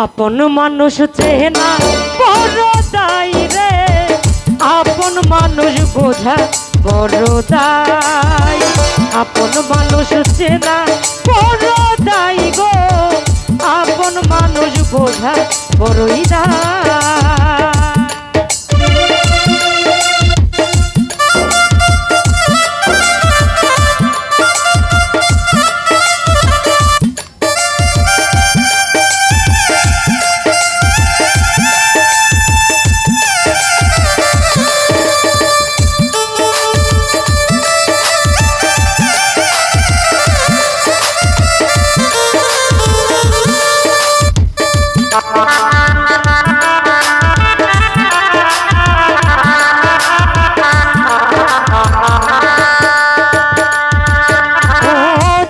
আপন মানুষ চেনা বড় দায় রে, আপন মানুষ বোঝা বড় দায়। আপন মানুষ চেনা বড় দায় গো, আপন মানুষ বোঝা বড়ই দায়।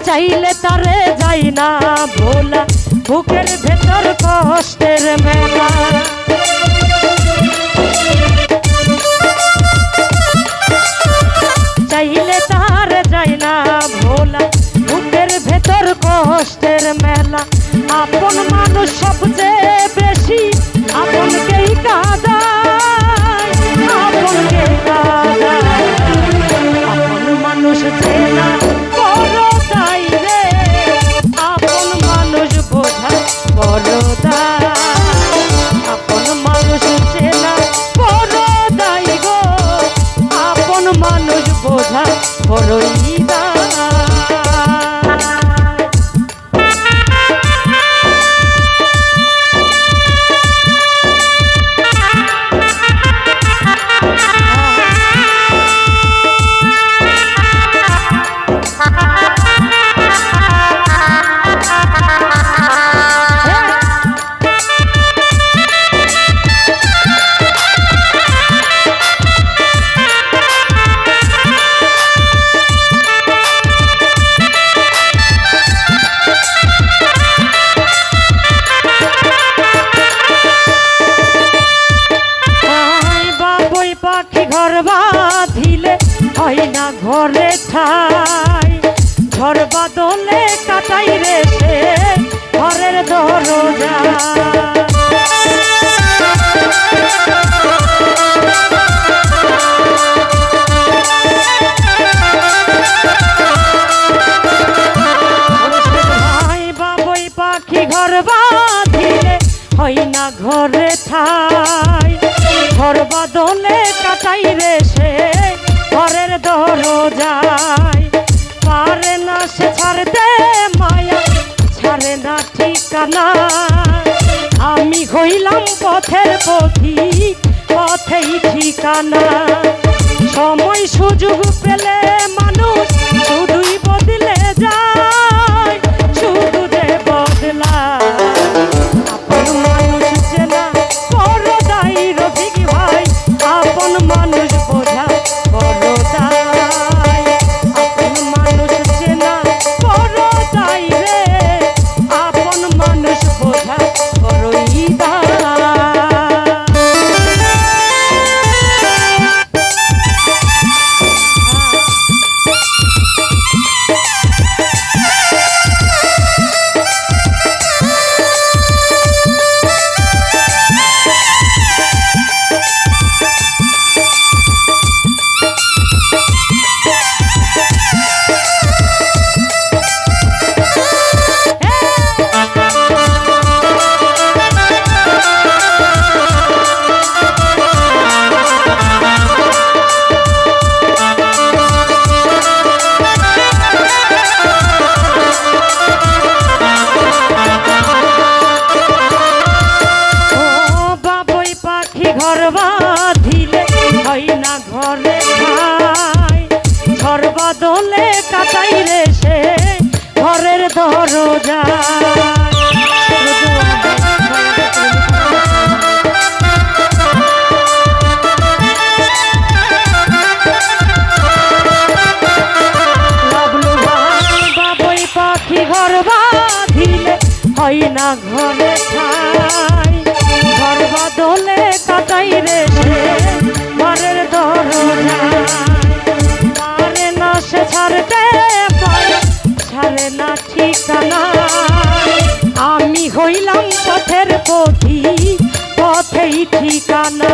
চাইলে তারে যাই না ভোলা, বুকের ভেতর কষ্টের মেলা। চাইলে তারে যাই না ভোলা, বুকের ভেতর কষ্টের মেলা। আপন মানুষ সবচেয়ে বেশি আপনকেই কাঁদায়, আপনকেই কাঁদায়। আপন মানুষ চেনা বড় দায় রে, আপন মানুষ বোঝা বড় দায়। আপন মানুষ চেনা বড় দায় গো, আপন মানুষ বোঝা বড়ই দায়। ঘর বাঁধিলে হয় না ঘরে ঠাই, ঝড় বাদলে কাটাই রে সে ঘরের দরজা। ভাই বাবুই পাখি ঘর বাঁধিলে হয় না ঘরে ঠাই, ঝড় বাদলে কাটাই রে সে ঘরের দরজায়। পারে না সে ছাড়তে মায়া, ছাড়ে না ঠিকানা। আমি হইলাম পথের পথিক, পথেই ঠিকানা। সময় সুযোগ পেলে মানুষ শুধুই বদলে যায়, শুধু যে বদলায়। আপন মানুষ চেনা বড় দায় রফিক ভাই, আপন মানুষ বোঝা বড় দায়। আপন মানুষ চেনা বড় দায় রে, আপন মানুষ বোঝা বড়ই দায়। ঘর বাঁধিলে হয় না ঘরে ঠাই, ঝড় বাদলে কাটাই রে সে ঘরের দরজা। বাবুই পাখি ঘর বাঁধিলে হয় না ঘরে ঠাই, ঘর বাদলে কাটাই রে সে ঘরের দরজা। পারে না সে ছাড়তে পারে, ছাড়ে না ঠিকানা। আমি হইলাম পথের পথি পথেই ঠিকানা।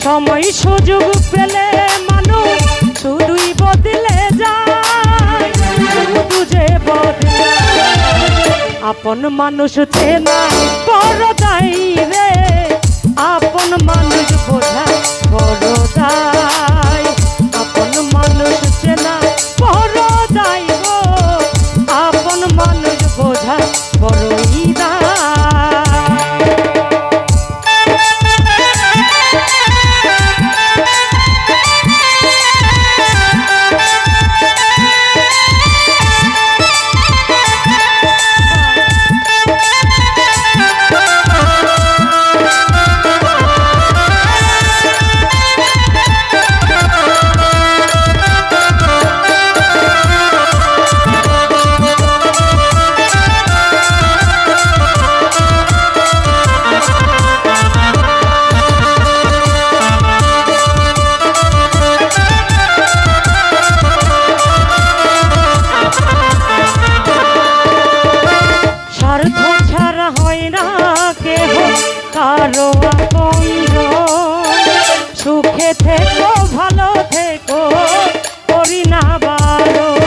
সময় সুযোগ পেলে মানুষ শুধুই বদলে যায়, শুধু যে বদলায়। আপন মানুষ চেনা বড় দায় রে, আপন মানুষ বোঝা বড় দায়। আপন মানুষ চেনা বড় দায় গো, আপন মানুষ বোঝা বড়ই দায়। কারো আপনজন, সুখে থেকো ভালো থেকো করি না বারণ।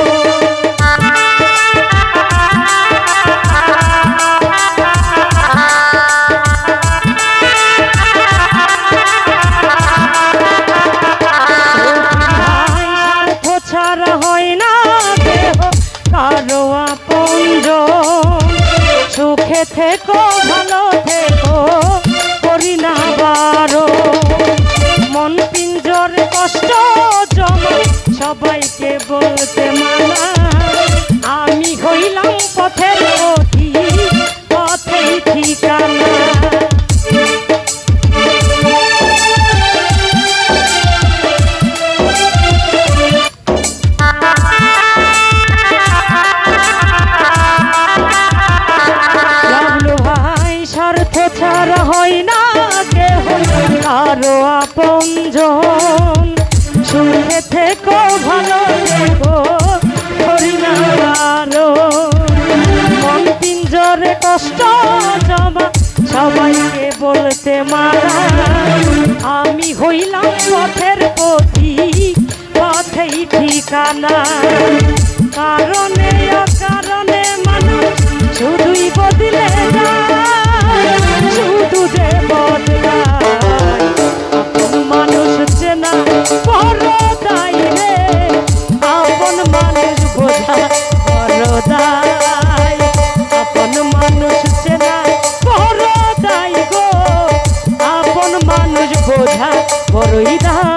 স্বার্থ ছাড়া হয় না দেহ কারো আপনজন, সুখে থেকো ভালো থেকো করি না বারণ। মন পিঞ্জরে কষ্ট জমা সবাইকে বলতে মানা, আমি হইলাম পথের পথি পথেই ঠিকানা। ছাড়া হয় না কেহ কারো আপনজন, সুখে থেকো ভালো থেকো করি না বারণ। মন পিঞ্জরে কষ্ট জমা সবাইকে বলতে মানা, আমি হইলাম পথের পথি পথেই ঠিকানা। কারণে অকারণে মানুষ শুধুই বদলে যায়, শুধু যে বদলায়। আপন মানুষ চেনা বড় দায় রে, আপন মানুষ বোঝা বড় দায়। আপন মানুষ চেনা বড় দায় গো, আপন মানুষ বোঝা বড়ই দায়।